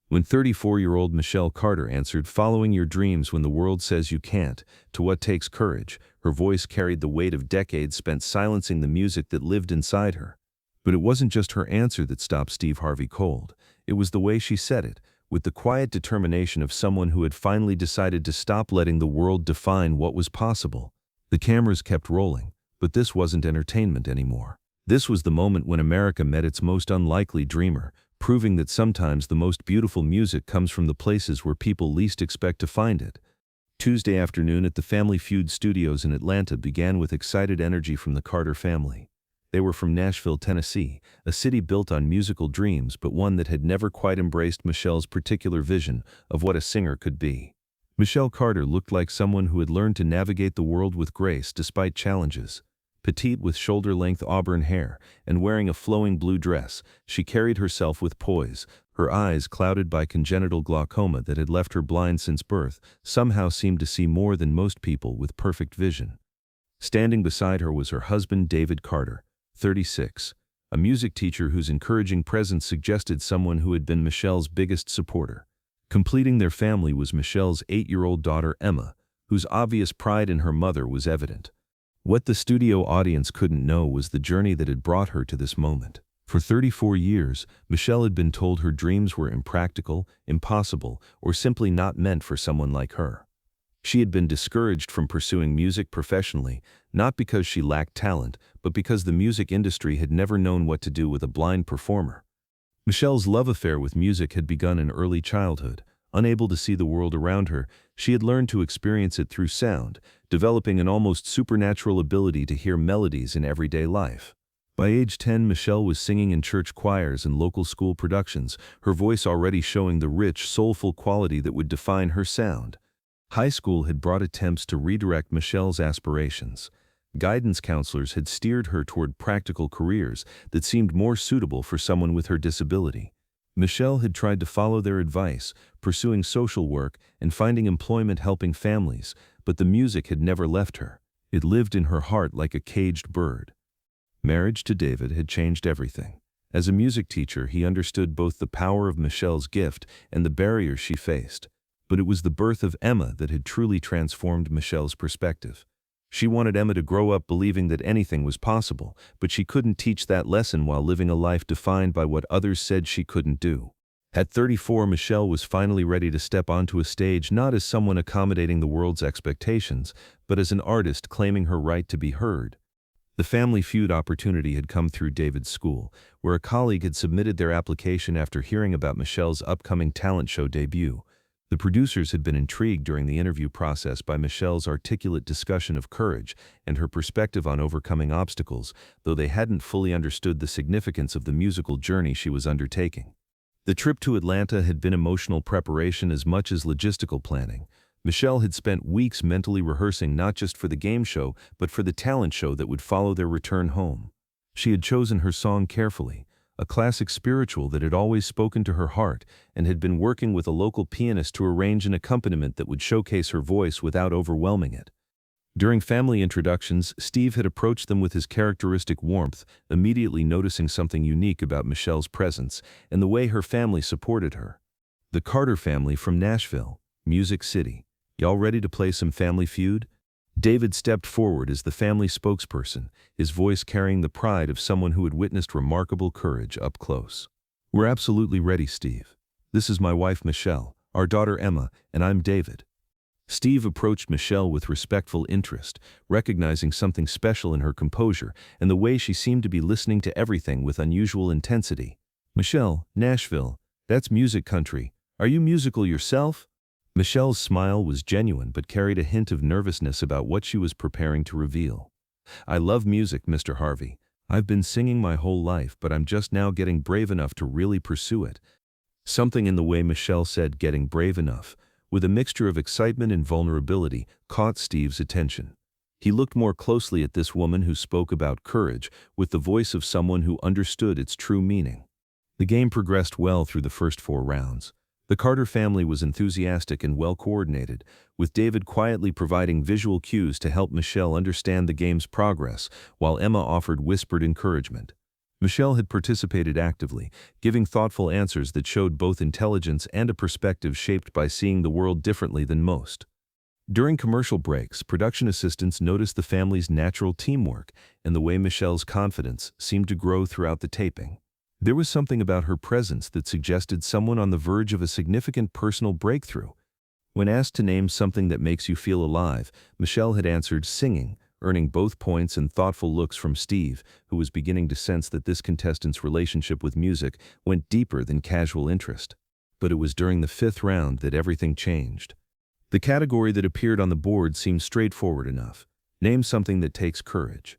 When 34-year-old Michelle Carter answered, "Following your dreams when the world says you can't, to what takes courage," her voice carried the weight of decades spent silencing the music that lived inside her. But it wasn't just her answer that stopped Steve Harvey cold. It was the way she said it, with the quiet determination of someone who had finally decided to stop letting the world define what was possible. The cameras kept rolling, but this wasn't entertainment anymore. This was the moment when America met its most unlikely dreamer, proving that sometimes the most beautiful music comes from the places where people least expect to find it. Tuesday afternoon at the Family Feud studios in Atlanta began with excited energy from the Carter family. They were from Nashville, Tennessee, a city built on musical dreams, but one that had never quite embraced Michelle's particular vision of what a singer could be. Michelle Carter looked like someone who had learned to navigate the world with grace despite challenges. Petite with shoulder-length auburn hair and wearing a flowing blue dress, she carried herself with poise. Her eyes, clouded by congenital glaucoma that had left her blind since birth, somehow seemed to see more than most people with perfect vision. Standing beside her was her husband, David Carter, 36, a music teacher whose encouraging presence suggested someone who had been Michelle's biggest supporter. Completing their family was Michelle's 8-year-old daughter, Emma, whose obvious pride in her mother was evident. What the studio audience couldn't know was the journey that had brought her to this moment. For 34 years, Michelle had been told her dreams were impractical, impossible, or simply not meant for someone like her. She had been discouraged from pursuing music professionally, not because she lacked talent, but because the music industry had never known what to do with a blind performer. Michelle's love affair with music had begun in early childhood. Unable to see the world around her, she had learned to experience it through sound, developing an almost supernatural ability to hear melodies in everyday life. By age 10, Michelle was singing in church choirs and local school productions, her voice already showing the rich, soulful quality that would define her sound. High school had brought attempts to redirect Michelle's aspirations. Guidance counselors had steered her toward practical careers that seemed more suitable for someone with her disability. Michelle had tried to follow their advice, pursuing social work and finding employment helping families, but the music had never left her. It lived in her heart like a caged bird. Marriage to David had changed everything. As a music teacher, he understood both the power of Michelle's gift and the barriers she faced. But it was the birth of Emma that had truly transformed Michelle's perspective. She wanted Emma to grow up believing that anything was possible, but she couldn't teach that lesson while living a life defined by what others said she couldn't do. At 34, Michelle was finally ready to step onto a stage not as someone accommodating the world's expectations, but as an artist claiming her right to be heard. The Family Feud opportunity had come through David's school, where a colleague had submitted their application after hearing about Michelle's upcoming talent show debut. The producers had been intrigued during the interview process by Michelle's articulate discussion of courage and her perspective on overcoming obstacles, though they hadn't fully understood the significance of the musical journey she was undertaking. The trip to Atlanta had been emotional preparation as much as logistical planning. Michelle had spent weeks mentally rehearsing not just for the game show, but for the talent show that would follow their return home. She had chosen her song carefully, a classic spiritual that had always spoken to her heart, and had been working with a local pianist to arrange an accompaniment that would showcase her voice without overwhelming it. During family introductions, Steve had approached them with his characteristic warmth, immediately noticing something unique about Michelle's presence and the way her family supported her. The Carter family from Nashville, Music City. Y'all ready to play some Family Feud? David stepped forward as the family spokesperson, his voice carrying the pride of someone who had witnessed remarkable courage up close. "We're absolutely ready, Steve. This is my wife, Michelle, our daughter, Emma, and I'm David." Steve approached Michelle with respectful interest, recognizing something special in her composure and the way she seemed to be listening to everything with unusual intensity. "Michelle, Nashville, that's music country. Are you musical yourself?" Michelle's smile was genuine but carried a hint of nervousness about what she was preparing to reveal. "I love music, Mr. Harvey. I've been singing my whole life, but I'm just now getting brave enough to really pursue it." Something in the way Michelle said "getting brave enough," with a mixture of excitement and vulnerability, caught Steve's attention. He looked more closely at this woman who spoke about courage with the voice of someone who understood its true meaning. The game progressed well through the first 4 rounds. The Carter family was enthusiastic and well-coordinated, with David quietly providing visual cues to help Michelle understand the game's progress, while Emma offered whispered encouragement. Michelle had participated actively, giving thoughtful answers that showed both intelligence and a perspective shaped by seeing the world differently than most. During commercial breaks, production assistants noticed the family's natural teamwork and the way Michelle's confidence seemed to grow throughout the taping. There was something about her presence that suggested someone on the verge of a significant personal breakthrough. When asked to name something that makes you feel alive, Michelle had answered singing, earning both points and thoughtful looks from Steve, who was beginning to sense that this contestant's relationship with music went deeper than casual interest. But it was during the fifth round that everything changed. The category that appeared on the board seemed straightforward enough. Name something that takes courage.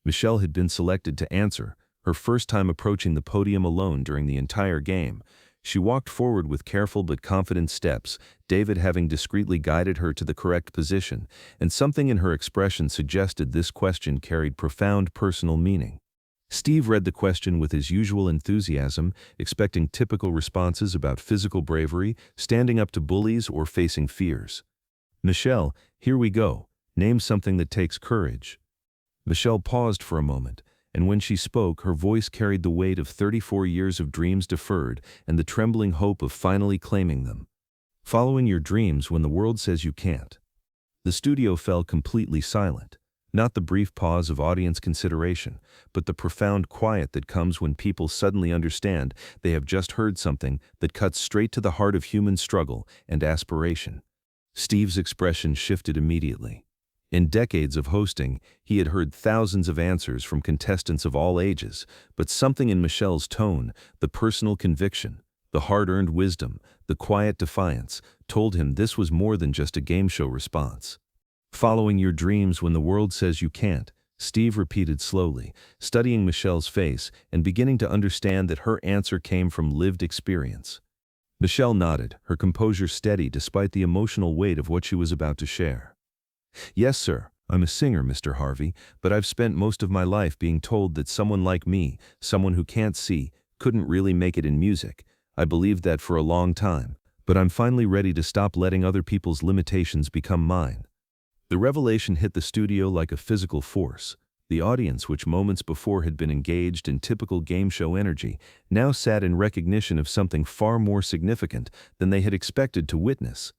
Michelle had been selected to answer, her first time approaching the podium alone during the entire game. She walked forward with careful but confident steps, David having discreetly guided her to the correct position, and something in her expression suggested this question carried profound personal meaning. Steve read the question with his usual enthusiasm, expecting typical responses about physical bravery, standing up to bullies, or facing fears. Michelle, here we go. Name something that takes courage. Michelle paused for a moment, and when she spoke, her voice carried the weight of 34 years of dreams deferred and the trembling hope of finally claiming them. Following your dreams when the world says you can't. The studio fell completely silent. Not the brief pause of audience consideration, but the profound quiet that comes when people suddenly understand they have just heard something that cuts straight to the heart of human struggle and aspiration. Steve's expression shifted immediately. In decades of hosting, he had heard thousands of answers from contestants of all ages, but something in Michelle's tone, the personal conviction, the hard-earned wisdom, the quiet defiance, told him this was more than just a game show response. Following your dreams when the world says you can't, Steve repeated slowly, studying Michelle's face and beginning to understand that her answer came from lived experience. Michelle nodded, her composure steady despite the emotional weight of what she was about to share. Yes, sir, I'm a singer, Mr. Harvey, but I've spent most of my life being told that someone like me, someone who can't see, couldn't really make it in music. I believed that for a long time, but I'm finally ready to stop letting other people's limitations become mine. The revelation hit the studio like a physical force. The audience, which moments before had been engaged in typical game show energy, now sat in recognition of something far more significant than they had expected to witness.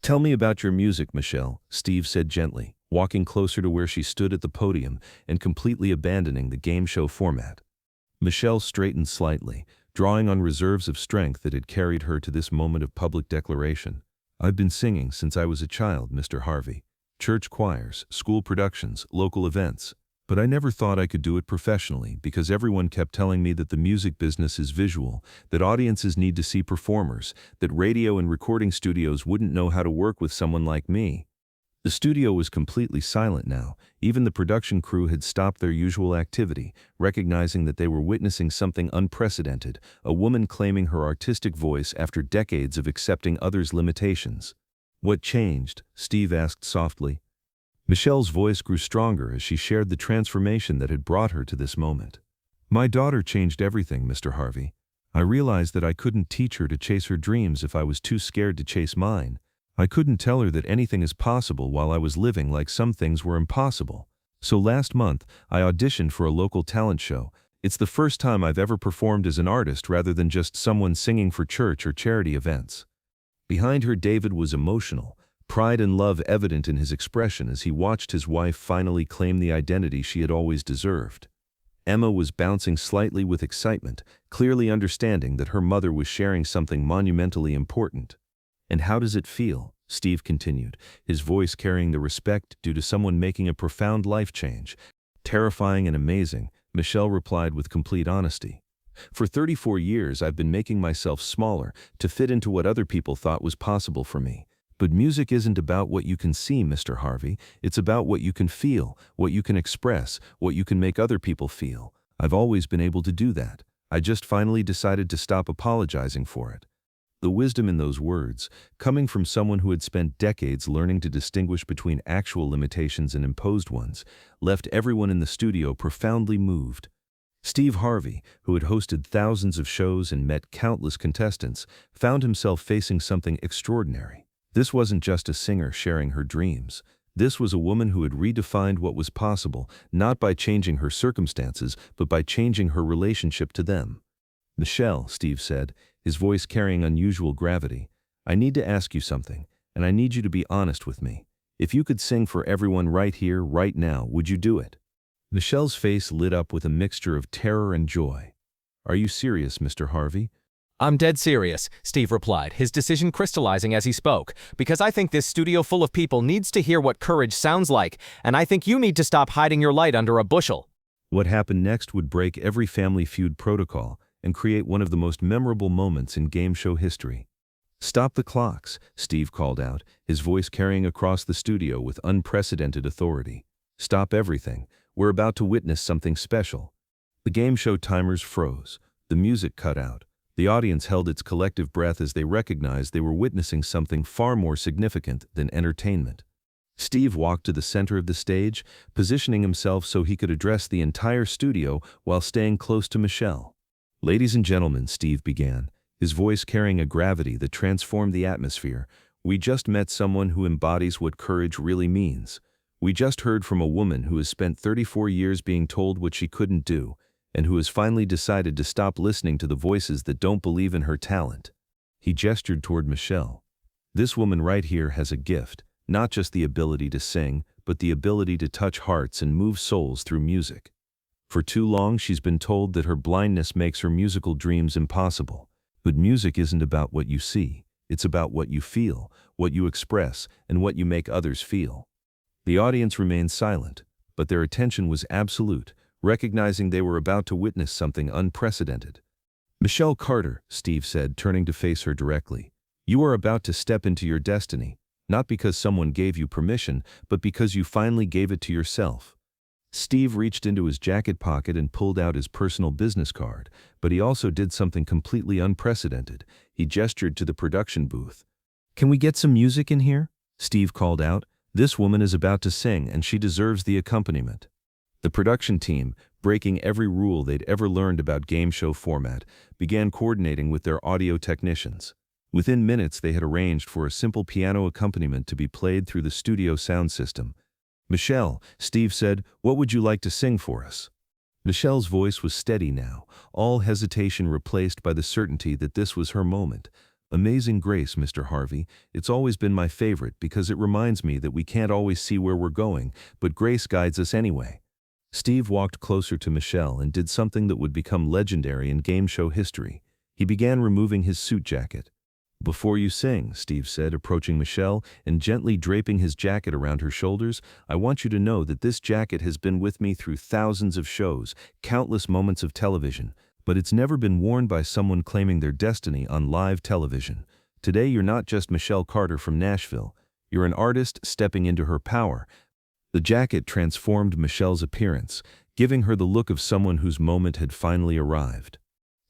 Tell me about your music, Michelle, Steve said gently, walking closer to where she stood at the podium and completely abandoning the game show format. Michelle straightened slightly, drawing on reserves of strength that had carried her to this moment of public declaration. I've been singing since I was a child, Mr. Harvey. Church choirs, school productions, local events. But I never thought I could do it professionally because everyone kept telling me that the music business is visual, that audiences need to see performers, that radio and recording studios wouldn't know how to work with someone like me. The studio was completely silent now. Even the production crew had stopped their usual activity, recognizing that they were witnessing something unprecedented, a woman claiming her artistic voice after decades of accepting others' limitations. What changed? Steve asked softly. Michelle's voice grew stronger as she shared the transformation that had brought her to this moment. My daughter changed everything, Mr. Harvey. I realized that I couldn't teach her to chase her dreams if I was too scared to chase mine. I couldn't tell her that anything is possible while I was living like some things were impossible. So last month, I auditioned for a local talent show. It's the first time I've ever performed as an artist rather than just someone singing for church or charity events. Behind her, David was emotional. Pride and love evident in his expression as he watched his wife finally claim the identity she had always deserved. Emma was bouncing slightly with excitement, clearly understanding that her mother was sharing something monumentally important. And how does it feel? Steve continued, his voice carrying the respect due to someone making a profound life change. Terrifying and amazing, Michelle replied with complete honesty. For 34 years, I've been making myself smaller to fit into what other people thought was possible for me. But music isn't about what you can see, Mr. Harvey. It's about what you can feel, what you can express, what you can make other people feel. I've always been able to do that. I just finally decided to stop apologizing for it. The wisdom in those words, coming from someone who had spent decades learning to distinguish between actual limitations and imposed ones, left everyone in the studio profoundly moved. Steve Harvey, who had hosted thousands of shows and met countless contestants, found himself facing something extraordinary. This wasn't just a singer sharing her dreams. This was a woman who had redefined what was possible, not by changing her circumstances, but by changing her relationship to them. "Michelle," Steve said, his voice carrying unusual gravity, "I need to ask you something, and I need you to be honest with me. If you could sing for everyone right here, right now, would you do it?" Michelle's face lit up with a mixture of terror and joy. "Are you serious, Mr. Harvey?" "I'm dead serious," Steve replied, his decision crystallizing as he spoke, "because I think this studio full of people needs to hear what courage sounds like, and I think you need to stop hiding your light under a bushel." What happened next would break every Family Feud protocol and create one of the most memorable moments in game show history. "Stop the clocks," Steve called out, his voice carrying across the studio with unprecedented authority. "Stop everything. We're about to witness something special." The game show timers froze. The music cut out. The audience held its collective breath as they recognized they were witnessing something far more significant than entertainment. Steve walked to the center of the stage, positioning himself so he could address the entire studio while staying close to Michelle. "Ladies and gentlemen," Steve began, his voice carrying a gravity that transformed the atmosphere, "we just met someone who embodies what courage really means. We just heard from a woman who has spent 34 years being told what she couldn't do, and who has finally decided to stop listening to the voices that don't believe in her talent." He gestured toward Michelle. "This woman right here has a gift, not just the ability to sing, but the ability to touch hearts and move souls through music. For too long she's been told that her blindness makes her musical dreams impossible. But music isn't about what you see, it's about what you feel, what you express, and what you make others feel." The audience remained silent, but their attention was absolute, recognizing they were about to witness something unprecedented. "Michelle Carter," Steve said, turning to face her directly, "you are about to step into your destiny, not because someone gave you permission, but because you finally gave it to yourself." Steve reached into his jacket pocket and pulled out his personal business card, but he also did something completely unprecedented. He gestured to the production booth. "Can we get some music in here?" Steve called out. "This woman is about to sing, and she deserves the accompaniment." The production team, breaking every rule they'd ever learned about game show format, began coordinating with their audio technicians. Within minutes, they had arranged for a simple piano accompaniment to be played through the studio sound system. "Michelle," Steve said, "what would you like to sing for us?" Michelle's voice was steady now, all hesitation replaced by the certainty that this was her moment. "Amazing Grace, Mr. Harvey. It's always been my favorite because it reminds me that we can't always see where we're going, but grace guides us anyway." Steve walked closer to Michelle and did something that would become legendary in game show history. He began removing his suit jacket. "Before you sing," Steve said, approaching Michelle and gently draping his jacket around her shoulders, "I want you to know that this jacket has been with me through thousands of shows, countless moments of television, but it's never been worn by someone claiming their destiny on live television. Today you're not just Michelle Carter from Nashville. You're an artist stepping into her power." The jacket transformed Michelle's appearance, giving her the look of someone whose moment had finally arrived.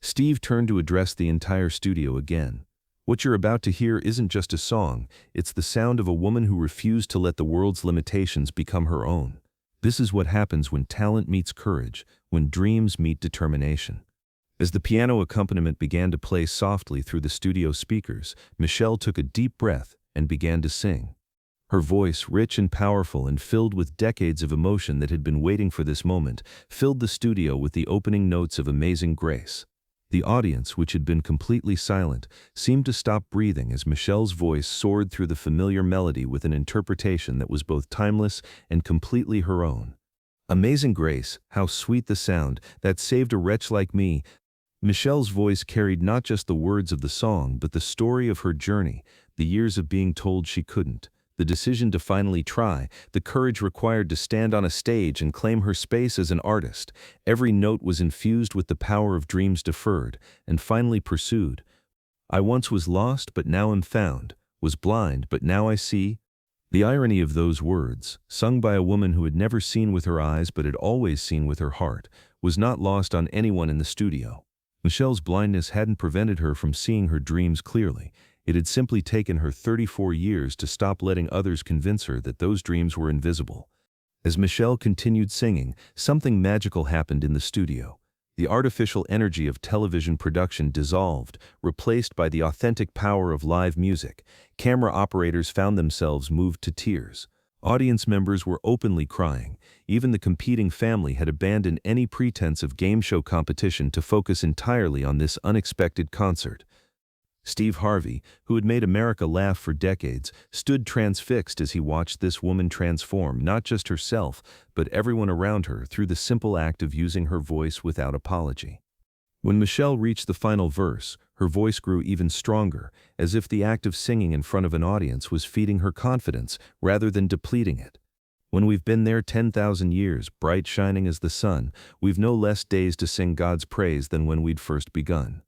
Steve turned to address the entire studio again. "What you're about to hear isn't just a song, it's the sound of a woman who refused to let the world's limitations become her own. This is what happens when talent meets courage, when dreams meet determination." As the piano accompaniment began to play softly through the studio speakers, Michelle took a deep breath and began to sing. Her voice, rich and powerful and filled with decades of emotion that had been waiting for this moment, filled the studio with the opening notes of Amazing Grace. The audience, which had been completely silent, seemed to stop breathing as Michelle's voice soared through the familiar melody with an interpretation that was both timeless and completely her own. "Amazing Grace, how sweet the sound that saved a wretch like me." Michelle's voice carried not just the words of the song, but the story of her journey, the years of being told she couldn't, the decision to finally try, the courage required to stand on a stage and claim her space as an artist. Every note was infused with the power of dreams deferred and finally pursued. "I once was lost, but now am found, was blind, but now I see." The irony of those words, sung by a woman who had never seen with her eyes but had always seen with her heart, was not lost on anyone in the studio. Michelle's blindness hadn't prevented her from seeing her dreams clearly. It had simply taken her 34 years to stop letting others convince her that those dreams were invisible. As Michelle continued singing, something magical happened in the studio. The artificial energy of television production dissolved, replaced by the authentic power of live music. Camera operators found themselves moved to tears. Audience members were openly crying. Even the competing family had abandoned any pretense of game show competition to focus entirely on this unexpected concert. Steve Harvey, who had made America laugh for decades, stood transfixed as he watched this woman transform not just herself, but everyone around her through the simple act of using her voice without apology. When Michelle reached the final verse, her voice grew even stronger, as if the act of singing in front of an audience was feeding her confidence rather than depleting it. When we've been there 10,000 years, bright shining as the sun, we've no less days to sing God's praise than when we'd first begun.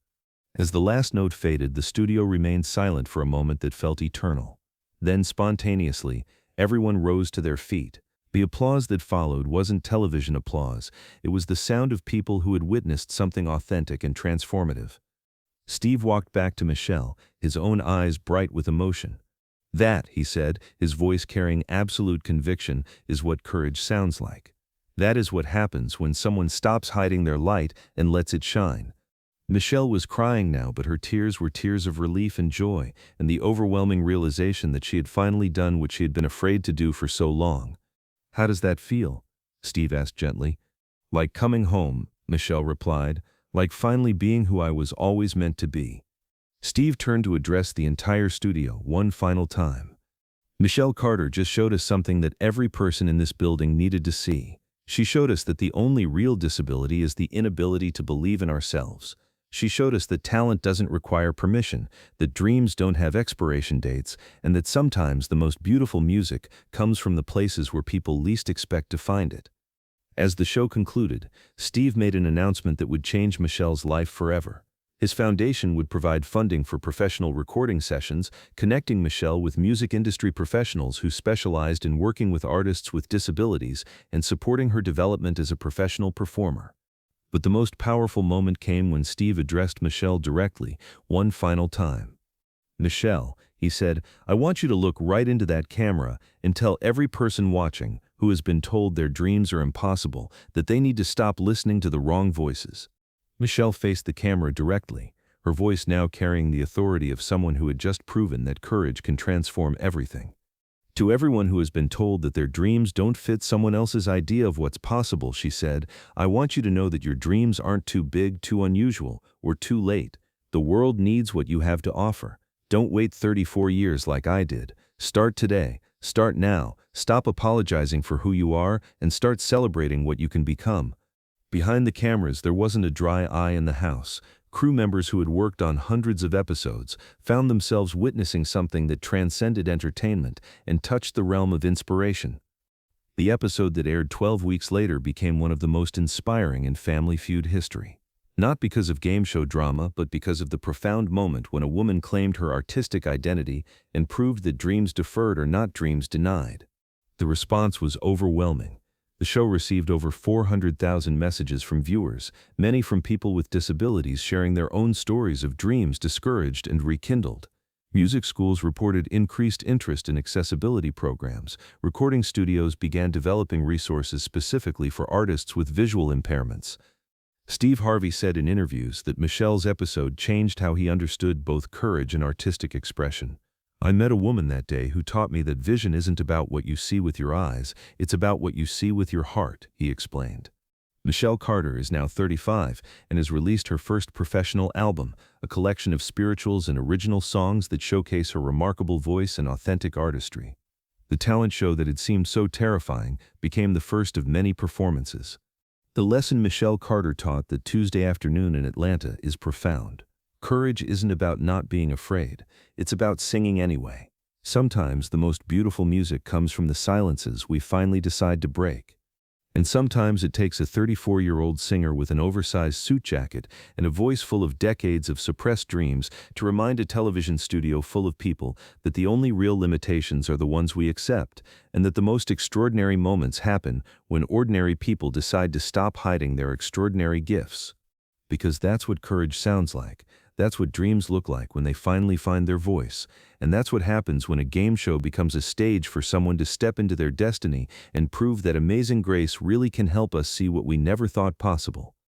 As the last note faded, the studio remained silent for a moment that felt eternal. Then, spontaneously, everyone rose to their feet. The applause that followed wasn't television applause, it was the sound of people who had witnessed something authentic and transformative. Steve walked back to Michelle, his own eyes bright with emotion. "That," he said, his voice carrying absolute conviction, "is what courage sounds like. That is what happens when someone stops hiding their light and lets it shine." Michelle was crying now, but her tears were tears of relief and joy, and the overwhelming realization that she had finally done what she had been afraid to do for so long. "How does that feel?" Steve asked gently. "Like coming home," Michelle replied, "like finally being who I was always meant to be." Steve turned to address the entire studio one final time. "Michelle Carter just showed us something that every person in this building needed to see. She showed us that the only real disability is the inability to believe in ourselves. She showed us that talent doesn't require permission, that dreams don't have expiration dates, and that sometimes the most beautiful music comes from the places where people least expect to find it." As the show concluded, Steve made an announcement that would change Michelle's life forever. His foundation would provide funding for professional recording sessions, connecting Michelle with music industry professionals who specialized in working with artists with disabilities and supporting her development as a professional performer. But the most powerful moment came when Steve addressed Michelle directly, one final time. "Michelle," he said, "I want you to look right into that camera and tell every person watching who has been told their dreams are impossible that they need to stop listening to the wrong voices." Michelle faced the camera directly, her voice now carrying the authority of someone who had just proven that courage can transform everything. "To everyone who has been told that their dreams don't fit someone else's idea of what's possible," she said, "I want you to know that your dreams aren't too big, too unusual, or too late. The world needs what you have to offer. Don't wait 34 years like I did. Start today. Start now. Stop apologizing for who you are and start celebrating what you can become." Behind the cameras, there wasn't a dry eye in the house. Crew members who had worked on hundreds of episodes found themselves witnessing something that transcended entertainment and touched the realm of inspiration. The episode that aired 12 weeks later became one of the most inspiring in Family Feud history. Not because of game show drama, but because of the profound moment when a woman claimed her artistic identity and proved that dreams deferred are not dreams denied. The response was overwhelming. The show received over 400,000 messages from viewers, many from people with disabilities sharing their own stories of dreams discouraged and rekindled. Music schools reported increased interest in accessibility programs. Recording studios began developing resources specifically for artists with visual impairments. Steve Harvey said in interviews that Michelle's episode changed how he understood both courage and artistic expression. "I met a woman that day who taught me that vision isn't about what you see with your eyes, it's about what you see with your heart," he explained. Michelle Carter is now 35 and has released her first professional album, a collection of spirituals and original songs that showcase her remarkable voice and authentic artistry. The talent show that had seemed so terrifying became the first of many performances. The lesson Michelle Carter taught that Tuesday afternoon in Atlanta is profound. Courage isn't about not being afraid, it's about singing anyway. Sometimes the most beautiful music comes from the silences we finally decide to break. And sometimes it takes a 34-year-old singer with an oversized suit jacket and a voice full of decades of suppressed dreams to remind a television studio full of people that the only real limitations are the ones we accept, and that the most extraordinary moments happen when ordinary people decide to stop hiding their extraordinary gifts. Because that's what courage sounds like. That's what dreams look like when they finally find their voice. And that's what happens when a game show becomes a stage for someone to step into their destiny and prove that amazing grace really can help us see what we never thought possible.